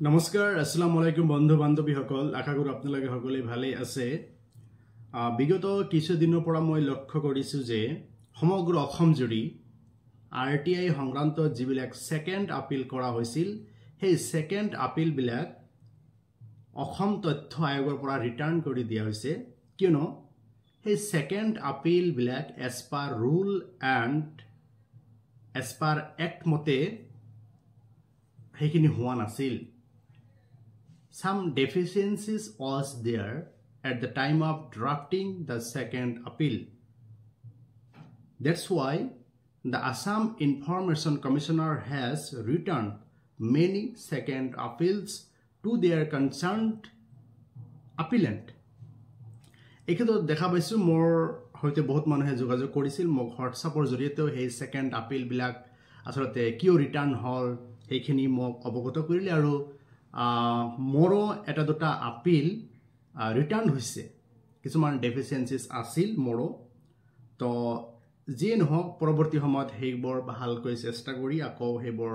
নমস্কাৰ আসসালামু আলাইকুম বন্ধু বান্ধৱী সকল আশা কৰো আপোনালোকে সকলে ভালে আছে বিগত কিছু দিনৰ পৰা মই লক্ষ্য কৰিছো যে সমগ্ৰ অসম জুৰি আৰটিআই সংক্ৰান্ত যিবিলাক সেকেন্ড আপিল কৰা হৈছিল সেই সেকেন্ড আপিল বিলাক অসম তথ্য আয়োগৰ পৰা ৰিটাৰ্ণ কৰি দিয়া হৈছে কিয়নো সেই সেকেন্ড আপিল বিলাক as per rule and as per act মতে হেখিনি হোৱা নাছিল Some deficiencies was there at the time of drafting the second appeal. That's why the Assam Information Commissioner has returned many second appeals to their concerned appellant. Ekito dekha paisu mor hoite bahut manuhe jogajog korisil mok WhatsAppor joriyete hei second appeal bilak asolote kio return hol hekhini mok obogoto korile aru মোৰো এটা দুটা আপিল return হৈছে কিছুমান ডেফিচিয়েন্সিছ আছিল মোৰো তো যি নহওক পৰৱৰ্তী সময়ত হেইবোৰ ভালকৈ চেষ্টা কৰি আকৌ হেইবোৰ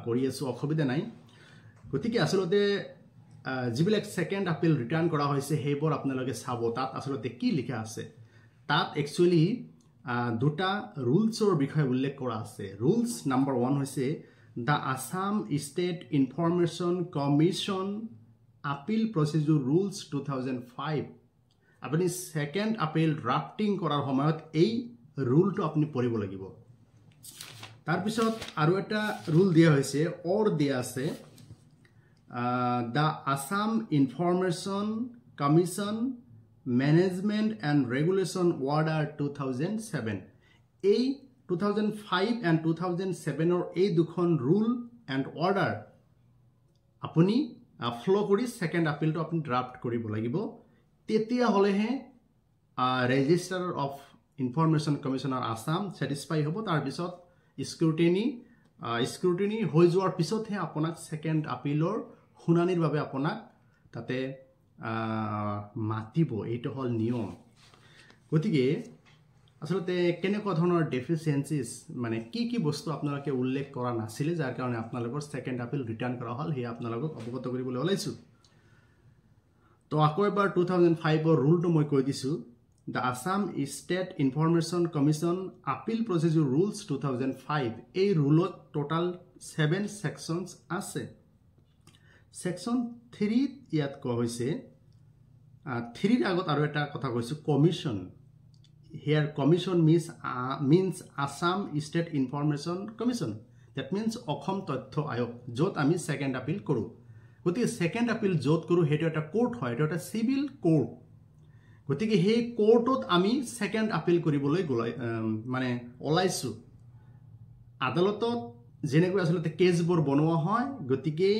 কৰি আছো অসুবিধা নাই গতিকে আসলতে যিবিলাক সেকেন্ড আপিল ৰিটাৰ্ণ কৰা হৈছে হেইবোৰ আপোনালোকে চাব তাত আসলতে কি লিখা আছে তাত একচুয়ালি দুটা ৰুলছৰ বিষয়ে উল্লেখ কৰা আছে ৰুলছ নম্বৰ 1 হৈছে The Assam State Information Commission Appeal Procedure Rules 2005 আপনি সেকেন্ড আপিল ড্রাফটিং কৰাৰ সময়ত এই ৰুলটো আপনি পঢ়িব লাগিব তাৰ পিছত আৰু এটা ৰুল দিয়া হৈছে অৰ দিয়া আছে The Assam Information Commission Management and Regulation Order 2007 এই 2005 and 2007 or এই দুখন রুল এন্ড অর্ডার আপনি ফলো কৰি সেকেন্ড আপিল তো আপনি ড্ৰাফট কৰিব লাগিব তেতিয়া হলেহে registrar of information commissioner Assam satisfy হ'ব তাৰ পিছত স্ক্ৰুটিনি হৈ যোৱাৰ পিছতহে আপোনাক সেকেন্ড আপিলৰ শুনানিৰ বাবে আপোনাক তাতে মাতিব এইটো হল নিয়ম গতিকে আসলতে কেনেকুৱা ধৰণৰ ডেফিচিয়েন্সিছ মানে কি বস্তু আপোনালোকে উল্লেখ কৰা নাছিল যাৰ কাৰণে আপোনালোকৰ সেকেন্ড আপিল ৰিটাৰ্ণ কৰা হল হে আপোনালোকক অৱগত কৰিবলৈ ওলাইছো তো আকৌ এবাৰ 2005 ৰ ৰুলটো মই কৈ দিছো The Assam State Information Commission Appeal Procedure Rules 2005 এই ৰুলত টোটাল 7 সেকশনস আছে সেকশন 3 ইয়াত কোৱা হৈছে 3 ৰ আগত আৰু এটা কথা কৈছো commission Here commission means Assam State Information Commission. That means Okhom Totho Ayog. Jot ami second appeal koru. Gotike second appeal jot koru hetu eta court hoy eta civil court. Gotike he courtot ami second appeal koriboloi mane olaisu. Adalotot jenekoi asolete case bor bonoa hoy gotike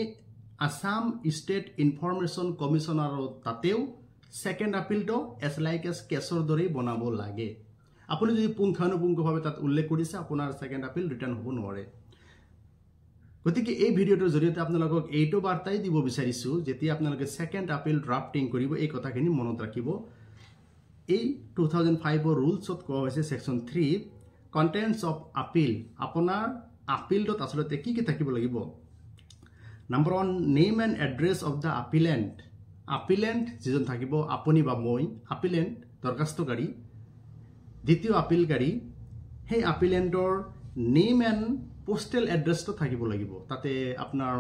Assam State Information Commissioner tateu second আপিলটো as like এস কেছৰ দৰে বনাব লাগে আপুনি যদি পুংখানুপুংখভাৱে তাত উল্লেখ কৰিছে আপোনাৰ সেকেন্ড আপিল ৰিটাৰ্ণ হ'ব নোৱাৰে গতিকে এই ভিডিওটোৰ জৰিয়তে আপোনালোকক এইটো বাৰ্তাই দিব বিচাৰিছো যেতিয়া আপোনালোকে সেকেন্ড আপিল ড্ৰাফটিং কৰিব এই কথাখিনি মনত ৰাখিব এই 2005 ৰ ৰুলছত কোৱা হৈছে সেকশন 3 কন্টেন্টস অফ আপিল আপোনাৰ আপিলটোত আসলতে কি থাকিব লাগিব number 1 name and address of the appellant Appellant যিজন থাকিব আপুনি বা মই appellant দৰখাস্তকাৰী দ্বিতীয় আপিলকাৰী সেই appellantor নেম এণ্ড পোস্টেল এড্ৰেছটো থাকিব লাগিব তাতে আপোনাৰ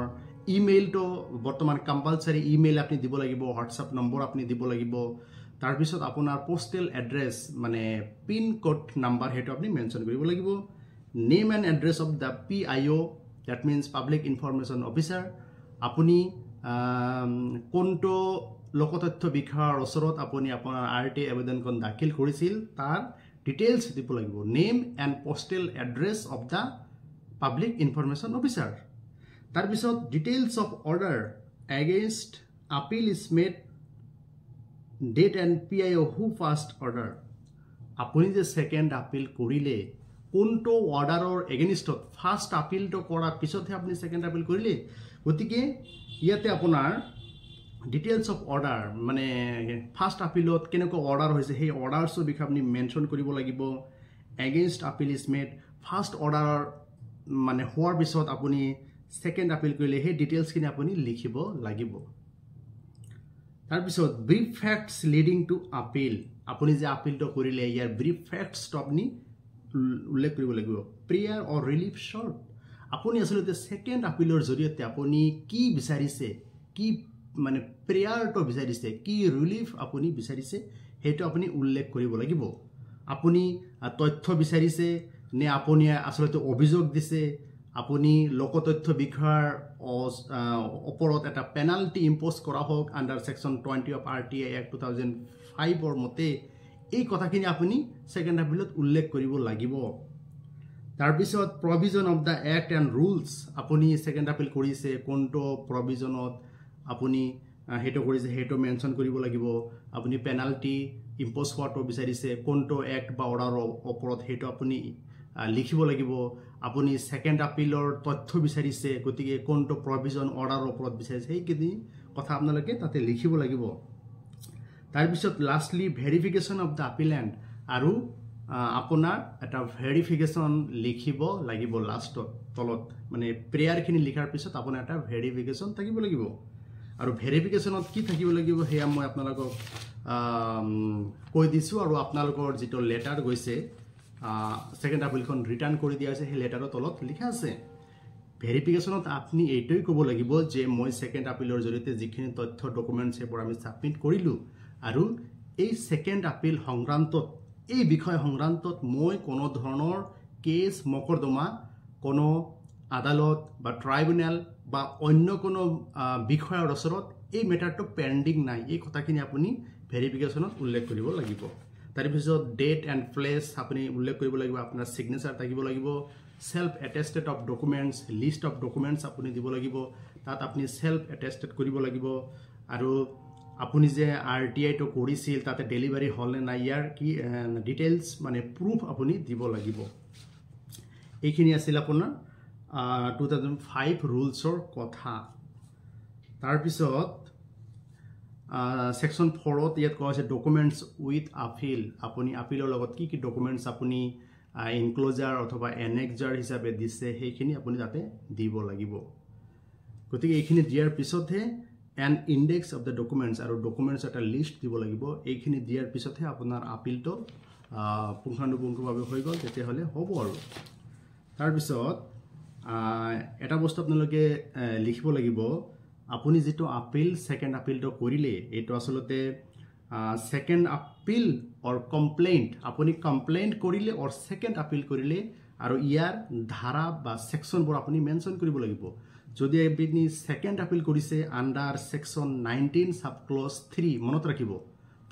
ইমেইলটো বৰ্তমান কম্পালসৰি ইমেইল আপুনি দিব লাগিব WhatsApp নম্বৰ আপুনি দিব লাগিব তাৰ পিছত আপোনাৰ পোস্টেল এড্ৰেছ মানে পিন কোড নাম্বাৰ হেটো আপুনি মেনশন কৰিব লাগিব name and address of da PIO that means Public Information Officer আপুনি কোনটো লোকতথ্য বিষয়ৰ ওচৰত আপুনি আপোনাৰ আৰটি আবেদনখন দাখিল কৰিছিল তাৰ ডিটেইলছ দিব লাগিব name and postal address of the public information officer তাৰ পিছত details of order against appeal is made date and PIO who first order আপুনি যে সেকেন্ড আপিল কৰিলে কোনটো অৰ্ডাৰৰ এগেইনষ্টত ফাৰ্ষ্ট আপিলটো কৰাৰ পিছতহে আপুনি সেকেন্ড আপিল কৰিলে গতিকে ইয়াতে আপোনাৰ ডিটেইলছ অফ অৰ্ডাৰ মানে ফাৰ্ষ্ট আপিলত কেনেকৈ অৰ্ডাৰ হৈছে সেই অৰ্ডাৰছৰ বিষয়ে আপুনি মেনশন কৰিব লাগিব against appeal is made first অৰ্ডাৰৰ মানে হোৱাৰ পিছত আপুনি সেকেন্ড আপিল কৰিলে সেই ডিটেইলছখিনি আপুনি লিখিব লাগিব তাৰপিছত brief facts leading to appeal আপুনি যে আপিলটো কৰিলে ইয়াৰ ব্ৰিফ ফ্যাক্টসটো আপুনি উল্লেখ কৰিব লাগিব প্ৰেয়াৰ অৰ ৰিলিফ শৰ্ট আপুনি আসলে সেকেন্ড আপিলৰ জৰিয়তে আপুনি কি বিচাৰিছে কি মানে প্ৰেয়াৰটো বিচাৰিছে কি ৰিলিফ আপুনি বিচাৰিছে হেটো আপুনি উল্লেখ কৰিব লাগিব আপুনি তথ্য বিচাৰিছে নে আপুনি আসলে অভিযোগ দিছে আপুনি লোকতথ্য বিষয়ৰ ওপৰত এটা পেনাল্টি ইম্পোজ কৰা হোক under section 20 of RTA Act 2005 অৰ মতে এই কথাখিনি আপুনি সেকেন্ড আপিলত উল্লেখ কৰিব লাগিব তাৰপিছত provision of the act and rules আপুনি সেকেন্ড আপিল কৰিছে কোনটো প্ৰভিজনত আপুনি হেটো কৰিছে হেটো মেনশন কৰিব লাগিব আপুনি পেনাল্টি ইম্পোজ হোৱাটো বিচাৰিছে কোনটো এক্ট বা অৰ্ডাৰৰ ওপৰত হেটো আপুনি লিখিব লাগিব আপুনি সেকেন্ড আপিলৰ তথ্য বিচাৰিছে গতিকে কোনটো প্ৰভিজন অৰ্ডাৰৰ ওপৰত বিচাৰিছে সেইখিনি কথা আপোনালোকে তাতে লিখিব লাগিব তাৰপিছত লাষ্টলি ভেৰিফিকেশন অফ দা আপিলেণ্ট আৰু আপোনাৰ এটা ভেৰিফিকেশন লিখিব লাগিব লাষ্টত তলত মানে প্ৰেয়াৰখিনি লিখাৰ পিছত আপোনাৰ এটা ভেৰিফিকেশন থাকিব লাগিব আৰু ভেৰিফিকেশনত কি থাকিব লাগিব হেয়া মই আপোনালোকক কৈ দিছো আৰু আপোনালোকৰ যেটো লেটাৰ গৈছে সেকেন্ড আপিলখন ৰিটাৰ্ণ কৰি দিয়া আছে সেই লেটাৰৰ তলত লিখা আছে ভেৰিফিকেশনত আপনি এইটোই ক'ব লাগিব যে মই সেকেন্ড আপিলৰ জৰিয়তে যিখিনি তথ্য ডকুমেন্টছ এবোৰ আমি সাবমিট কৰিলো আৰু এই সেকেন্ড আপিল সংক্ৰান্তত এই বিষয় সংক্ৰান্তত মই কোনো ধৰণৰ কেস মকৰ্দমা কোনো আদালত বা ট্ৰাইব্যুনেল বা অন্য কোনো বিষয়ৰ ওচৰত এই মেটাৰটো পেন্ডিং নাই এই কথাখিনি আপুনি ভেৰিফিকেশনত উল্লেখ কৰিব লাগিব তাৰপিছত ডেট এণ্ড প্লেস আপুনি উল্লেখ কৰিব লাগিব আপোনাৰ সিগনেচাৰ থাকিব লাগিব self attested of documents list of documents আপুনি দিব লাগিব তাত আপুনি সেলফ এটেস্টেড কৰিব লাগিব আৰু আপুনি যে RTI তো কৰিছিল তাতে ডেলিভাৰি হল নে নাই ইয়াৰ কি ডিটেইলছ মানে প্ৰুফ আপুনি দিব লাগিব এইখিনি আছিল আপোনাৰ 2005 ৰুলছৰ কথা তাৰপিছত সেকশন 4 ত ইয়াত কোৱা আছে ডকুমেন্টস উইথ আপিল আপুনি আপিলৰ লগত কি কি ডকুমেন্টস আপুনি ইনক্লোজাৰ অথবা এনেক্সাৰ হিচাপে দিছে সেইখিনি আপুনি তাতে দিব লাগিব গতিকে এইখিনি দিয়াৰ পিছতহে an index of the documents আৰু documents এটা লিষ্ট দিব লাগিব এইখিনি দিয়াৰ পিছতহে আপোনাৰ আপিলটো পুংখানুপুংখভাৱে হৈ গল তেতিয়া হলে হ'ব আৰু তাৰ পিছত এটা বস্তু আপোনালোকে লিখিব লাগিব আপুনি যেটো আপিল সেকেন্ড আপিলটো কৰিলে এটো আসলতে সেকেন্ড আপিল অৰ কমপ্লেইন্ট আপুনি কমপ্লেইন্ট কৰিলে অৰ সেকেন্ড আপিল কৰিলে আৰু ইয়াৰ ধাৰা বা সেকশন বোৰ আপুনি মেনশন কৰিব লাগিব যদি আপুনি সেকেন্ড আপিল কৰিছে আন্ডাৰ সেকশন 19 সাব ক্লজ 3 মনত ৰাখিব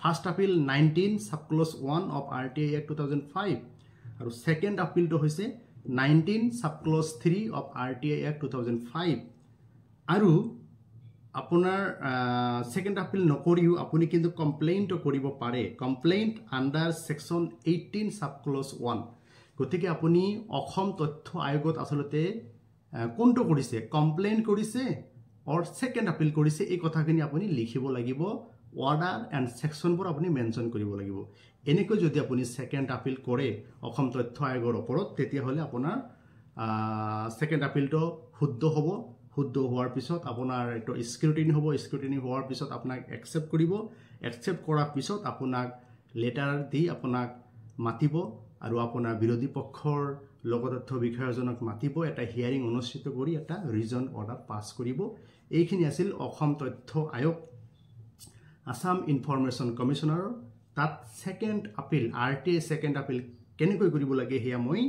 first appeal 19 sub clause 1 of RTA Act 2005 আৰু সেকেন্ড আপিলটো হৈছে 19 sub clause 3 of RTA Act 2005 আৰু আপোনাৰ সেকেন্ড আপিল নকৰিও আপুনি কিন্তু কমপ্লেইন্ট কৰিব পাৰে complaint under section 18 sub clause 1 গতিকে আপুনি অসম তথ্য আয়োগত আসলতে কোনটো কৰিছে কমপ্লেইন কৰিছে অৰ সেকেন্ড আপিল কৰিছে এই কথাখিনি আপুনি লিখিব লাগিব অৰ্ডাৰ এণ্ড সেকশনবোৰ আপুনি মেনশন কৰিব লাগিব এনেকৈ যদি আপুনি সেকেন্ড আপিল কৰে অসম তথ্য আয়োগৰ ওপৰত তেতিয়া হলে আপোনাৰ সেকেন্ড আপিলটো শুদ্ধ হ'ব শুদ্ধ হোৱাৰ পিছত আপোনাৰ এটো স্ক্ৰুটিনি হ'ব স্ক্ৰুটিনি হোৱাৰ পিছত আপোনাক একসেপ্ট কৰিব একসেপ্ট কৰাৰ পিছত আপোনাক লেটাৰ দি আপোনাক মাতিব আৰু আপোনাৰ বিৰোধী পক্ষৰ লোকতথ্য বিষয়জনক মাতিব এটা হিয়াৰিং অনুষ্ঠিত কৰি এটা ৰিজন অৰ্ডাৰ পাস কৰিব এইখিনি আছিল অসম তথ্য আয়োগ আসাম ইনফৰমেশন কমিশনাৰ তাত সেকেন্ড আপিল RTA সেকেন্ড আপিল কেনেকৈ কৰিব লাগে হেয়া মই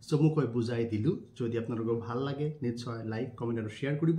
চমুকৈ বুজাই দিলো যদি আপোনালোকৰ ভাল লাগে নিশ্চয় লাইক কমেন্ট আৰু শেয়াৰ কৰিব